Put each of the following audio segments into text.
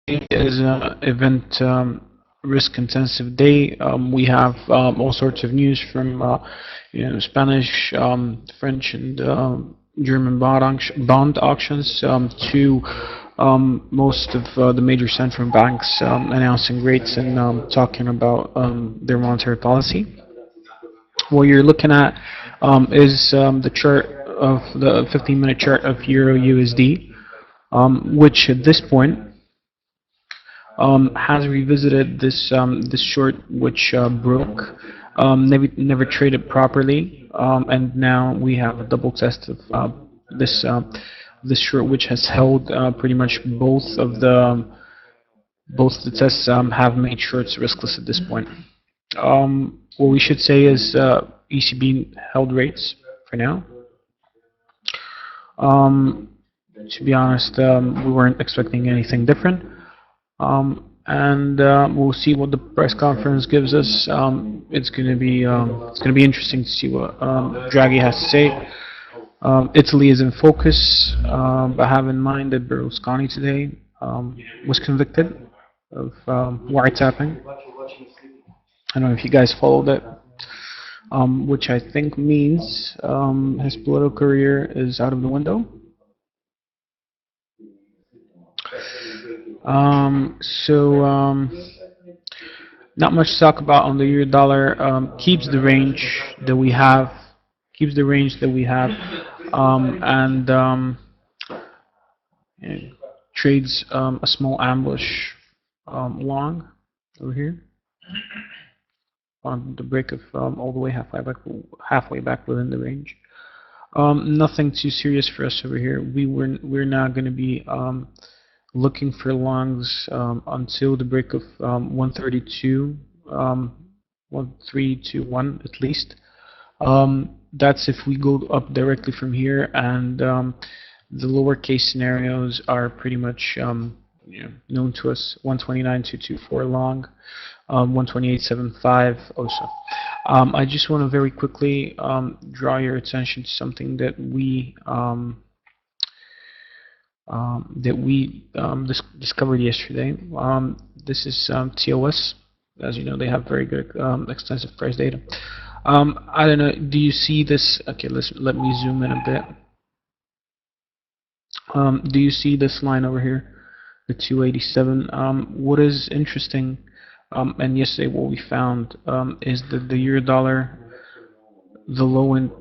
is an event risk intensive day. We have all sorts of news from Spanish, French, and German bond auctions to most of the major central banks announcing rates and talking about their monetary policy. What you're looking at is the chart of the 15-minute chart of Euro USD, which at this point has revisited this short, which broke, never traded properly, and now we have a double test of this short, which has held pretty much both the tests have made shorts riskless at this point. What we should say is ECB held rates for now. To be honest, we weren't expecting anything different. And we'll see what the press conference gives us. It's going to be interesting to see what Draghi has to say. Italy is in focus, but have in mind that Berlusconi today was convicted of wiretapping. I don't know if you guys followed it, which I think means his political career is out of the window. Not much to talk about on the euro dollar. Keeps the range that we have, and trades a small ambush long over here on the break of all the way halfway back within the range. Nothing too serious for us over here. We're not going to be looking for longs until the break of 132, 1321 at least. That's if we go up directly from here, and the lower case scenarios are pretty much known to us. 129.224 long, 128.75 also. I just want to very quickly draw your attention to something that we discovered yesterday. This is TOS. As you know, they have very good extensive price data. I don't know. Do you see this? Okay, let me zoom in a bit. Do you see this line over here, the 287? What is interesting, and yesterday what we found is that the euro dollar, the low in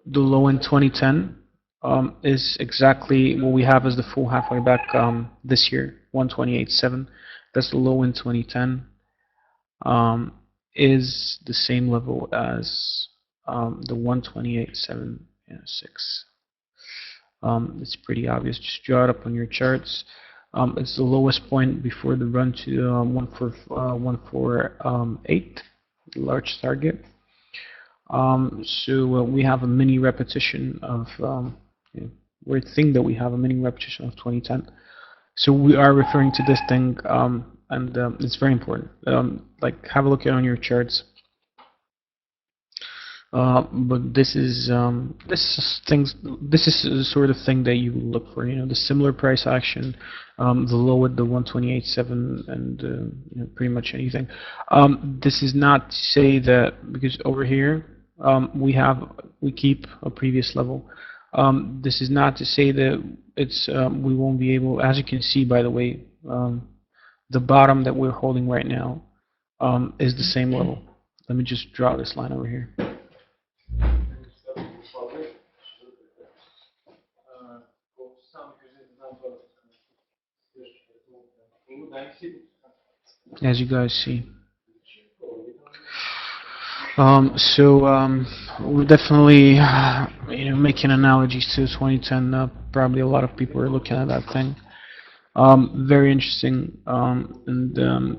2010. Is exactly what we have as the full halfway back this year, 128.7. That's the low in 2010. Is the same level as the 128.76. It's pretty obvious. Just draw it up on your charts. It's the lowest point before the run to 148, the large target. We have a mini repetition of we think that we have a mini repetition of 2010. So we are referring to this thing, and it's very important. Like, have a look at on your charts. But this is the sort of thing that you look for. The similar price action, the low at the 128.7, and pretty much anything. This is not to say that because over here we keep a previous level. This is not to say that it's we won't be able. As you can see, by the way, the bottom that we're holding right now is the same level. Let me just draw this line over here. As you guys see. We're definitely making analogies to 2010. Probably a lot of people are looking at that thing. Very interesting, and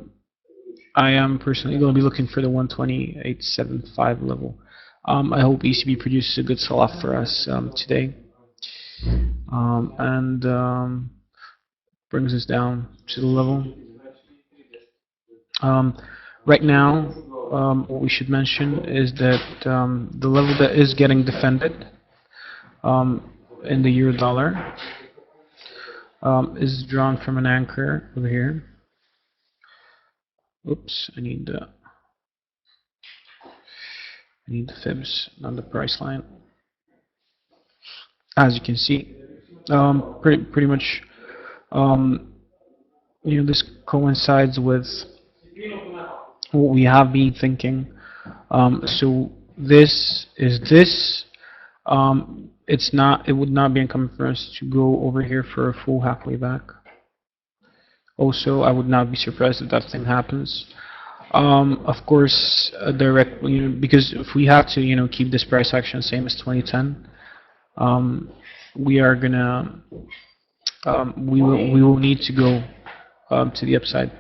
I am personally going to be looking for the 128.75 level. I hope ECB produces a good sell-off for us today, and brings us down to the level. Right now, what we should mention is that the level that is getting defended in the euro dollar is drawn from an anchor over here. Oops, I need the fibs, not the price line. As you can see, pretty much, this coincides with what we have been thinking. So this is this. It's not. It would not be uncommon for us to go over here for a full halfway back. Also, I would not be surprised if that thing happens. Of course, direct, because if we have to, keep this price action same as 2010, we are gonna, we will need to go to the upside,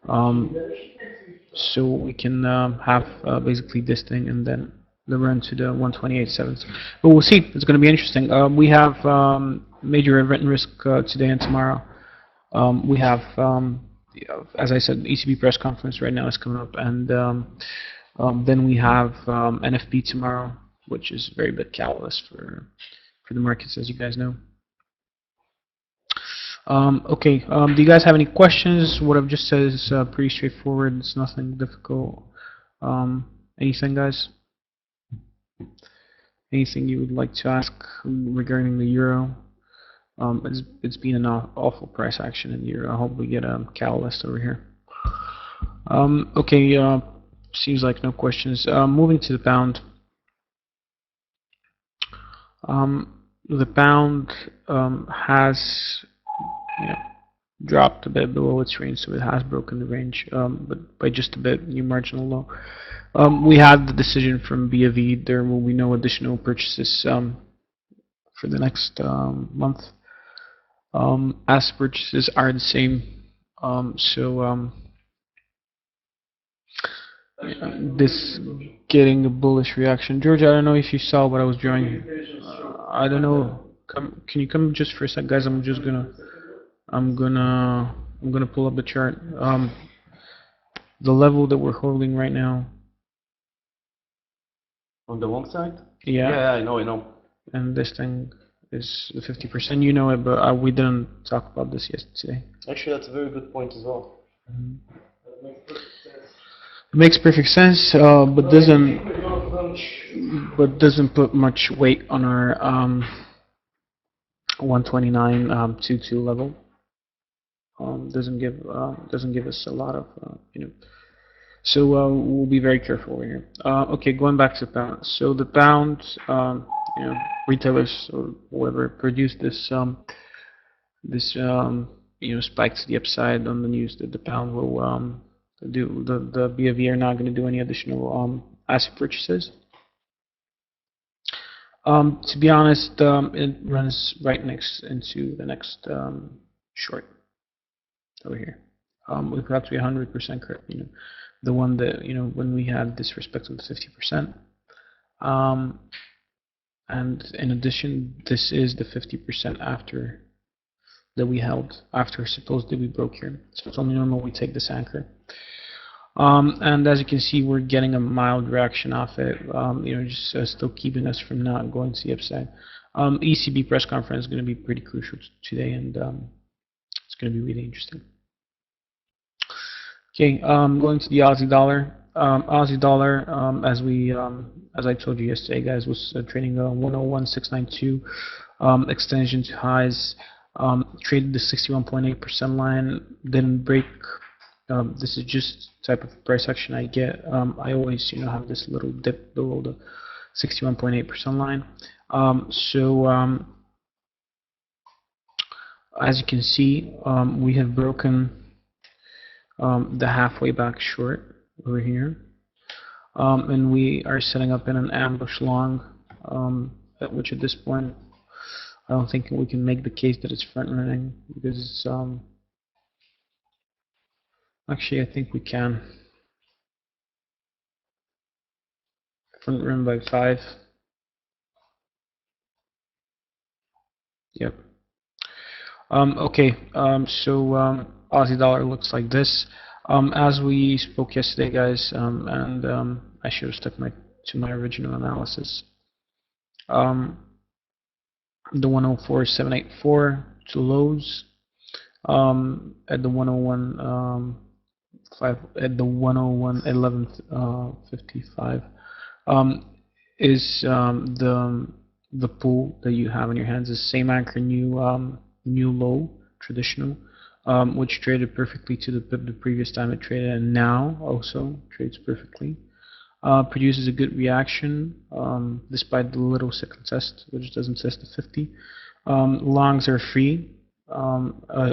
um, so we can have basically this thing and then the run to the 128.7s. But we'll see. It's going to be interesting. We have major event risk today and tomorrow. We have, as I said, ECB press conference right now is coming up, and then we have NFP tomorrow, which is a very big catalyst for the markets, as you guys know. Okay, do you guys have any questions? What I've just said is pretty straightforward. It's nothing difficult. Anything, guys? Anything you would like to ask regarding the euro? It's been an awful price action in the euro. I hope we get a catalyst over here. Okay, seems like no questions. Moving to the pound. The pound has dropped a bit below its range, so it has broken the range, but by just a bit, new marginal low. We had the decision from BAV. There will be no additional purchases for the next month. As purchases are the same, this getting a bullish reaction. George, I don't know if you saw what I was drawing. I don't know. Can you come just for a sec, guys? I'm gonna pull up the chart. The level that we're holding right now. On the long side? Yeah. Yeah, I know. And this thing is the 50%. You know it, but we didn't talk about this yesterday. Actually, that's a very good point as well. It makes perfect sense, but doesn't put much weight on our 129.22 level. Doesn't give us a lot of So we'll be very careful over here. Okay, going back to the pound. So the pound, retailers or whoever produced this spike to the upside on the news that the pound will do. The BAV are not going to do any additional asset purchases. To be honest, it runs right next into the next short over here. We've got to be 100% correct. The one that when we had this respect of the 50%. And in addition, this is the 50% after that we held after supposedly we broke here. So it's only normal we take this anchor. And as you can see, we're getting a mild reaction off it. Just still keeping us from not going to the upside. ECB press conference is going to be pretty crucial today, and it's going to be really interesting. Okay, going to the Aussie dollar. Aussie dollar, as I told you yesterday, guys, was trading a 101.692 extension to highs. Traded the 61.8% line, didn't break. This is just type of price action I get. I always, have this little dip below the 61.8% line. As you can see, we have broken the halfway back short over here, and we are setting up in an ambush long, which at this point I don't think we can make the case that it's front running, because it's actually I think we can front run by 5. Yep. Okay, Aussie dollar looks like this. As we spoke yesterday, guys, and I should have stuck to my original analysis. The 104.784 to lows, at the 101 at the 101.1155 um, is the pull that you have in your hands. The same anchor, new low, traditional, which traded perfectly to the previous time it traded, and now also trades perfectly. Produces a good reaction despite the little second test, which doesn't test the 50. Longs are free.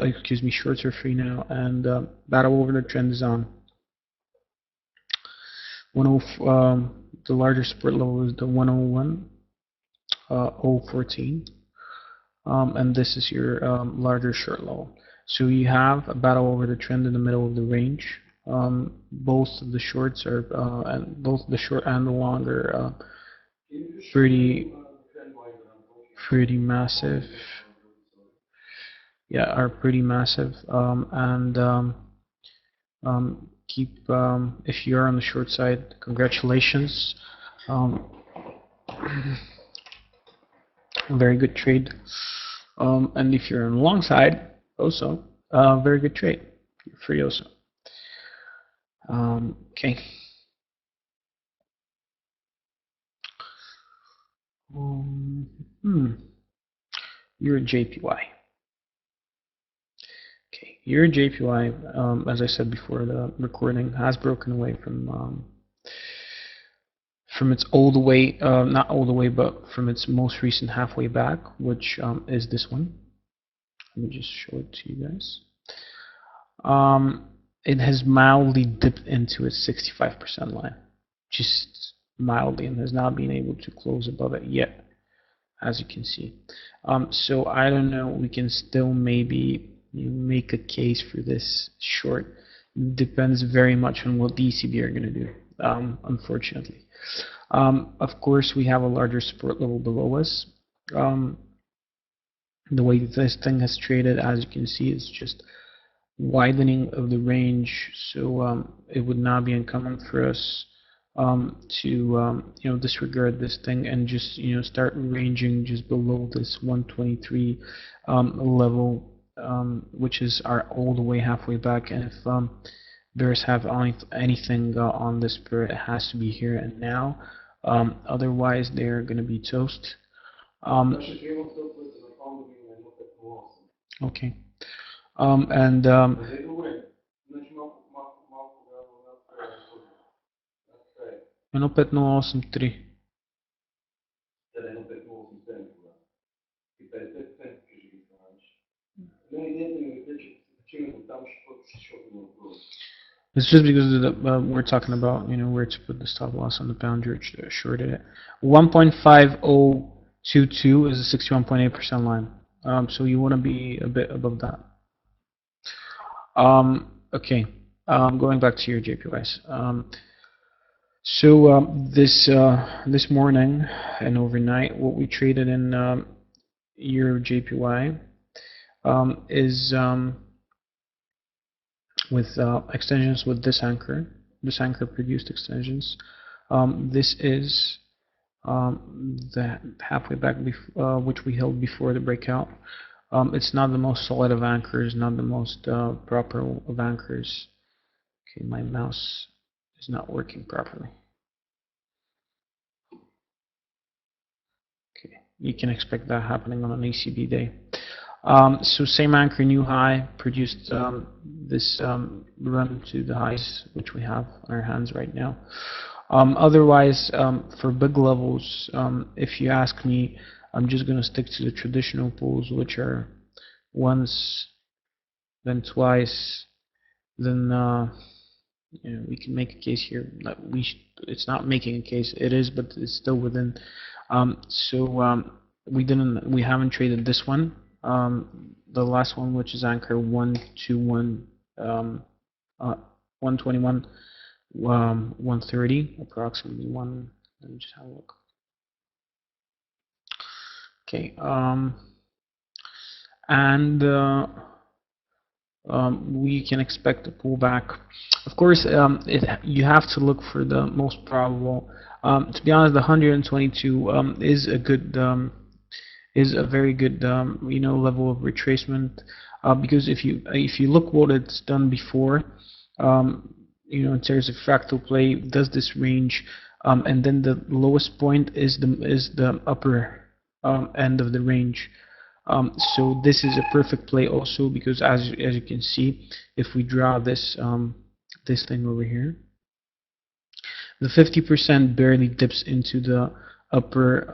Excuse me, shorts are free now, and battle over the trend is on. The larger support level is the 101.014, and this is your larger short level. So you have a battle over the trend in the middle of the range. Both the shorts are and both the short and the long are pretty massive. Yeah, are pretty massive, and keep if you are on the short side, congratulations. Very good trade. And if you're on the long side, also very good trade. You're free also. Okay. You're JPY. Okay, your JPY, as I said before the recording, has broken away from its all the way, not all the way, but from its most recent halfway back, which is this one. Let me just show it to you guys. It has mildly dipped into its 65% line, just mildly, and has not been able to close above it yet, as you can see. So I don't know, we can still maybe make a case for this short. Depends very much on what the ECB are going to do, unfortunately. Of course, we have a larger support level below us. The way this thing has traded, as you can see, is just widening of the range, so it would not be uncommon for us to disregard this thing and just start ranging just below this 123 level, which is our all the way halfway back. And if bears have anything on this pair, it has to be here and now. Otherwise, they're going to be toast. Okay. And Ano 5083. It's just because of we're talking about where to put the stop loss on the pound shorted it. 1.5022 is a 61.8% line. So you want to be a bit above that. Okay. Going back to your JPYs. So this morning and overnight, what we traded in your JPY is with extensions with this anchor. This anchor produced extensions. This is the halfway back which we held before the breakout. It's not the most solid of anchors, not the most proper of anchors. Okay, my mouse is not working properly. Okay, you can expect that happening on an ECB day. So same anchor, new high, produced this run to the highs which we have on our hands right now. Otherwise, for big levels, if you ask me, I'm just going to stick to the traditional pools, which are once, then twice, then we can make a case here that it's not making a case, it is, but it's still within. We haven't traded this one. The last one, which is anchor 121, 121, 130, approximately one. Let me just have a look. Okay, and we can expect a pullback. Of course, you have to look for the most probable. To be honest, the 122 is a good. Is a very good level of retracement, because if you look what it's done before, in terms of fractal play, does this range, and then the lowest point is the upper end of the range. So this is a perfect play also, because as you can see, if we draw this this thing over here, the 50% barely dips into the upper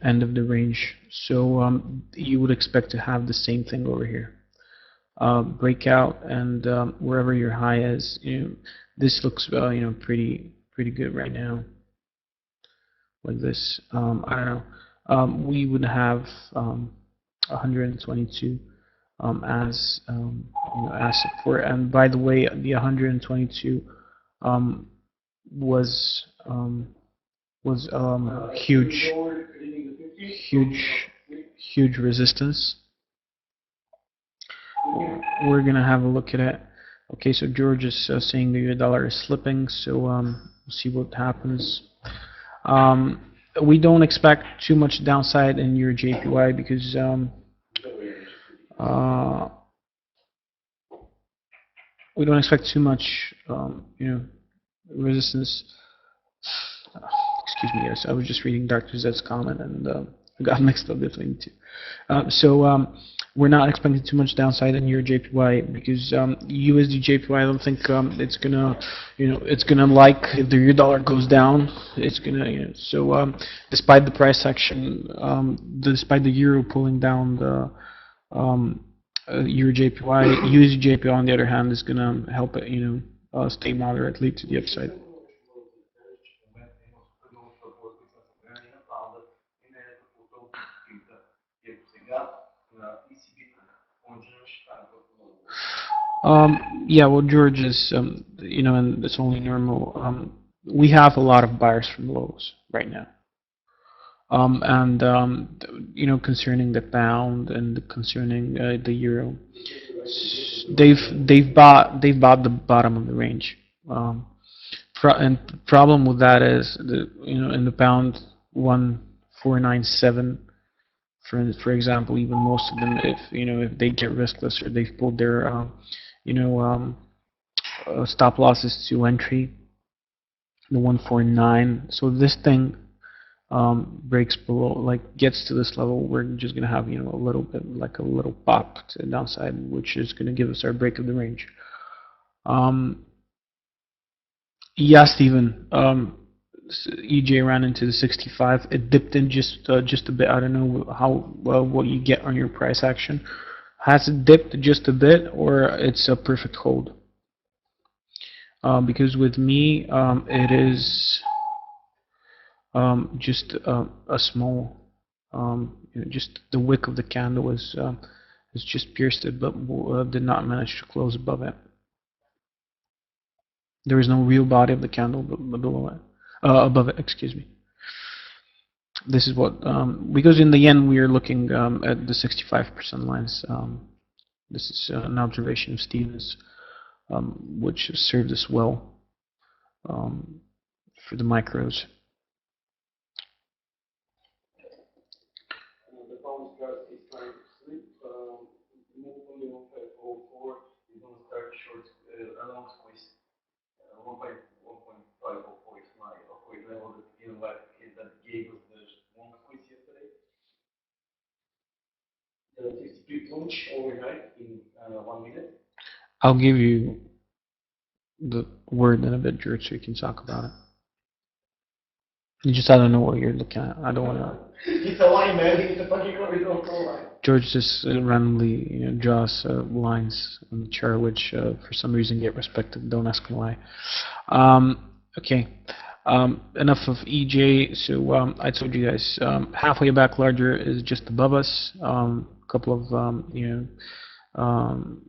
end of the range. So you would expect to have the same thing over here. Breakout, and wherever your high is, this looks pretty good right now, like this. I don't know. We would have 122 as as support. And by the way, the 122 was huge, huge resistance. We're gonna have a look at it. Okay, so George is saying the US dollar is slipping, so we'll see what happens. We don't expect too much downside in your JPY, because we don't expect too much resistance. Excuse me, yes, I was just reading Dr. Z's comment, and I got mixed up between the two. So we're not expecting too much downside in your JPY, because USD JPY, I don't think it's gonna, it's gonna like if the euro dollar goes down, it's gonna, so despite the price action, despite the euro pulling down the euro JPY, USD JPY on the other hand is gonna help it, stay moderately to the upside. Yeah, well, George is, and it's only normal. We have a lot of buyers from lows right now, and concerning the pound and concerning the euro, they've bought the bottom of the range. And the problem with that is in the pound 1497. For example, even most of them, if they get riskless or they've pulled their stop losses to entry, the 149. So this thing breaks below, like gets to this level, we're just gonna have a little bit, like a little pop to the downside, which is gonna give us our break of the range. Yeah, Steven. EJ ran into the 65. It dipped in just a bit. I don't know what you get on your price action. Has it dipped just a bit, or it's a perfect hold? Because with me, it is just a small, just the wick of the candle was just pierced it, but did not manage to close above it. There is no real body of the candle below it. Above it, excuse me. This is what, because in the end we are looking at the 65% lines. This is an observation of Stevens, which served us well for the micros. Overnight in 1 minute. I'll give you the word in a bit, George, so you can talk about it. I don't know what you're looking at. I don't want to. It's a line, man. It's a fucking line. George just randomly draws lines on the chart, which for some reason get respected. Don't ask me why. Okay. Enough of EJ. So I told you guys, halfway back larger is just above us. Couple of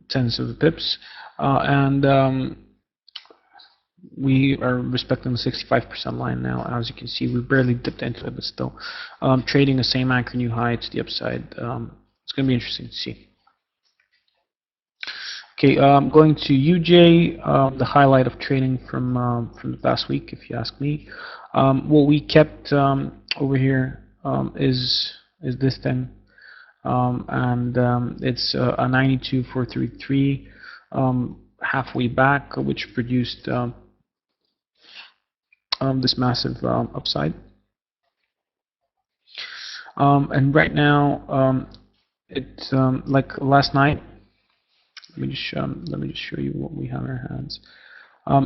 tens of pips, and we are respecting the 65% line now. As you can see, we barely dipped into it, but still trading the same anchor new high to the upside. It's going to be interesting to see. Okay, going to UJ, the highlight of trading from the past week, if you ask me. What we kept over here is this thing. And it's a 92,433. halfway back, which produced this massive upside. And right now, it's like last night. Let me just show you what we have in our hands.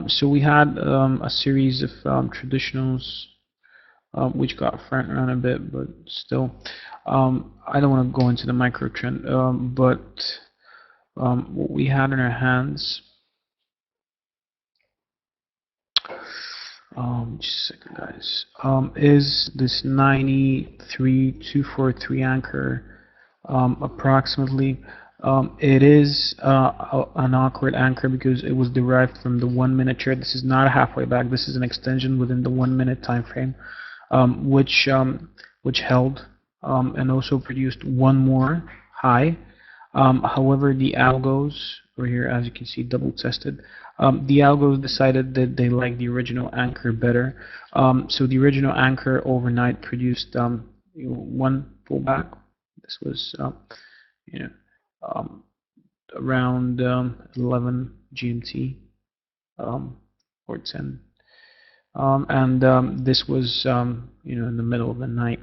So we had a series of traditionals, which got front run a bit, but still, I don't want to go into the micro trend, but what we had in our hands. Just a second, guys. Is this 93,243 anchor approximately? It is an awkward anchor because it was derived from the 1 minute chart. This is not a halfway back. This is an extension within the 1 minute time frame, which held and also produced one more high. However, the algos over here, as you can see, double tested. The algos decided that they like the original anchor better. So the original anchor overnight produced one pullback. This was around 11 GMT or 10. And this was in the middle of the night,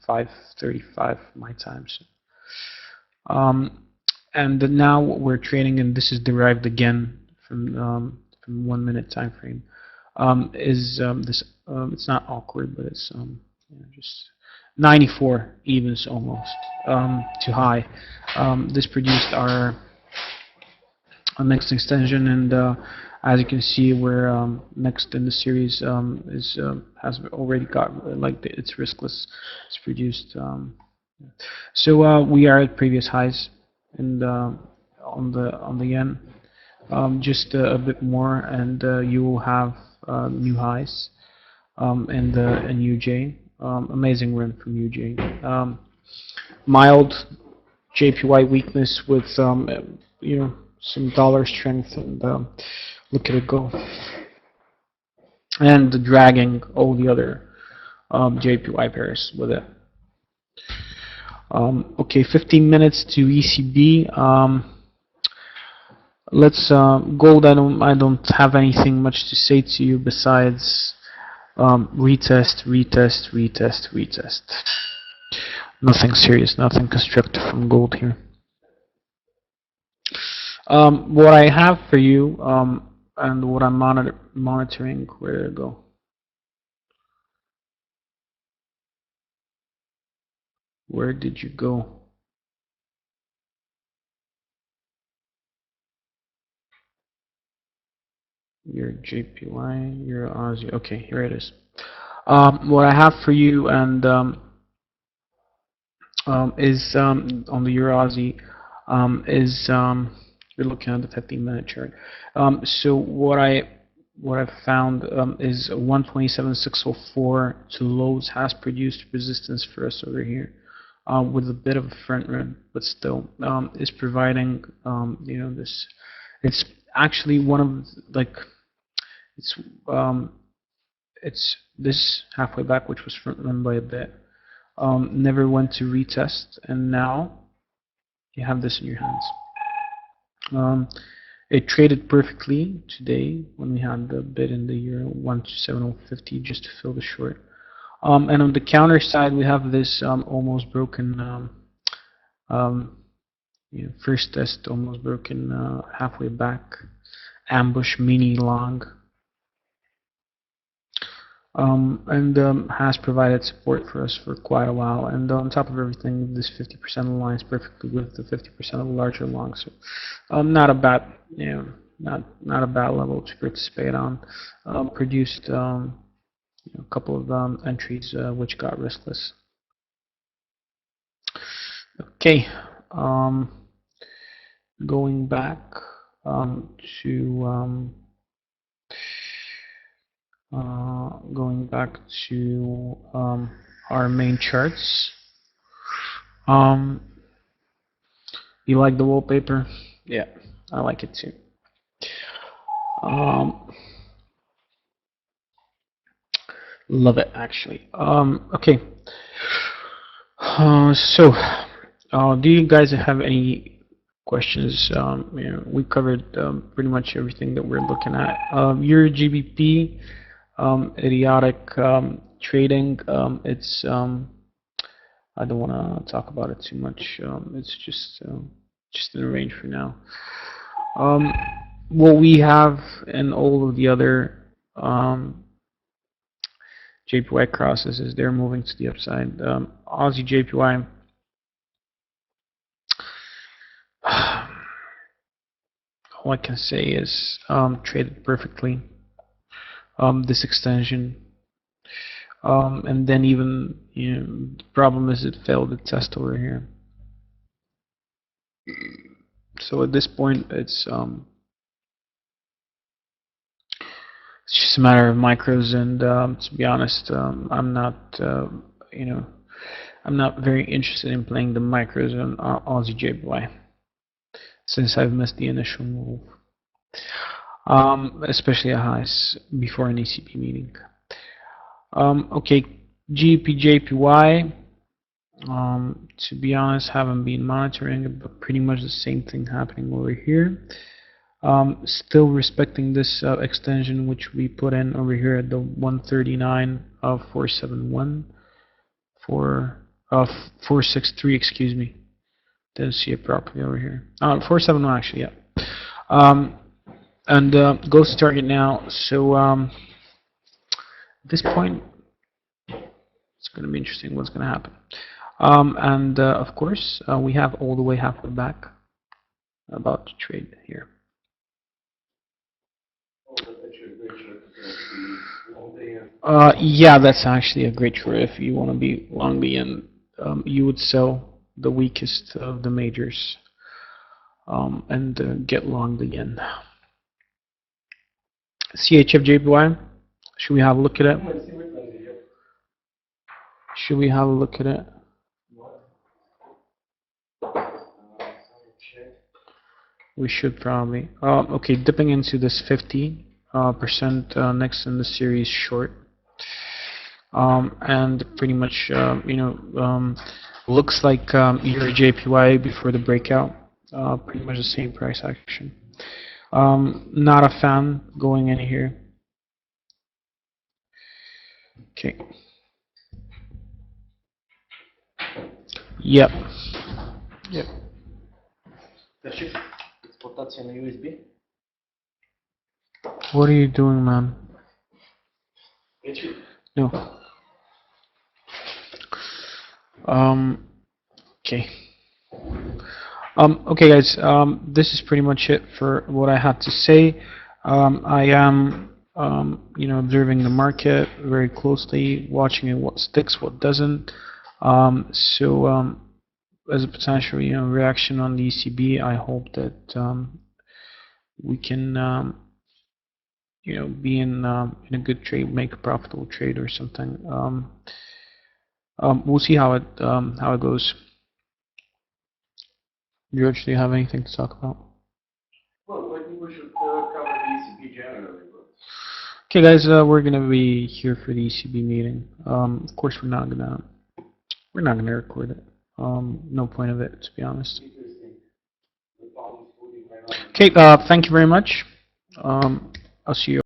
5:35 my time. So. And now what we're trading, and this is derived again from 1 minute time frame, is this. It's not awkward, but it's just 94 evens almost to high. This produced our next extension, and as you can see, we're next in the series has already got it's riskless. It's produced. So we are at previous highs, and on the yen, just a bit more, and you will have new highs in UJ. Amazing run from UJ. Mild JPY weakness with some dollar strength, and look at it go, and dragging all the other JPY pairs with it. Okay, 15 minutes to ECB. Let's gold. I don't have anything much to say to you besides retest, retest, retest, retest. Nothing serious, nothing constructive from gold here. What I have for you, and what I'm monitoring, where did it go? Where did you go? Your JPY, your Aussie. Okay, here it is. What I have for you, and is on the Euro Aussie, is you're looking at the 15-minute chart. So what I've found is 127.604 to lows has produced resistance for us over here, with a bit of a front run, but still is providing this. It's actually one of it's this halfway back, which was front run by a bit. Never went to retest, and now you have this in your hands. It traded perfectly today when we had the bid in the Euro 127.050 just to fill the short. And on the counter side, we have this almost broken first test, almost broken halfway back ambush mini long, and has provided support for us for quite a while. And on top of everything, this 50% aligns perfectly with the 50% of the larger long. So not a bad, not a bad level to participate on. Produced a couple of entries which got riskless. Okay, going back to our main charts. You like the wallpaper? Yeah, I like it too. Love it, actually. Okay. So, do you guys have any questions. We covered pretty much everything that we're looking at. Your GBP, idiotic trading. It's I don't want to talk about it too much. It's just in a range for now. What we have in all of the other JPY crosses is they're moving to the upside. Aussie JPY. All I can say is traded perfectly. This extension, and then even the problem is it failed the test over here. So at this point, it's just a matter of micros, and to be honest, I'm not I'm not very interested in playing the micros on Aussie JPY since I've missed the initial move, especially at highs before an ECB meeting. Okay, GBP/JPY. To be honest, haven't been monitoring it, but pretty much the same thing happening over here. Still respecting this extension which we put in over here at the 139 of 471 463, excuse me. Didn't see it properly over here. 471 actually, yeah. And goes to target now. So at this point, it's going to be interesting what's going to happen. And of course, we have all the way halfway back about to trade here. Yeah, that's actually a great trade. If you want to be long the yen, you would sell the weakest of the majors and get long the yen. CHF/JPY. Should we have a look at it? Should we have a look at it? We should probably. Okay, dipping into this 50% next in the series short. And pretty much, looks like Euro JPY before the breakout. Pretty much the same price action. Not a fan going in here. Okay. Yep. Yep. Експлуатация на USB. What are you doing, man? No. Okay. Okay, guys. This is pretty much it for what I had to say. I am, observing the market very closely, watching it, what sticks, what doesn't. As a potential, reaction on the ECB, I hope that we can, be in a good trade, make a profitable trade or something. We'll see how it goes. George, do you have anything to talk about? Well, I think we should cover the ECB generally. Okay, guys, we're gonna be here for the ECB meeting. Of course, we're not gonna record it. No point of it, to be honest. Okay, thank you very much. I'll see you all.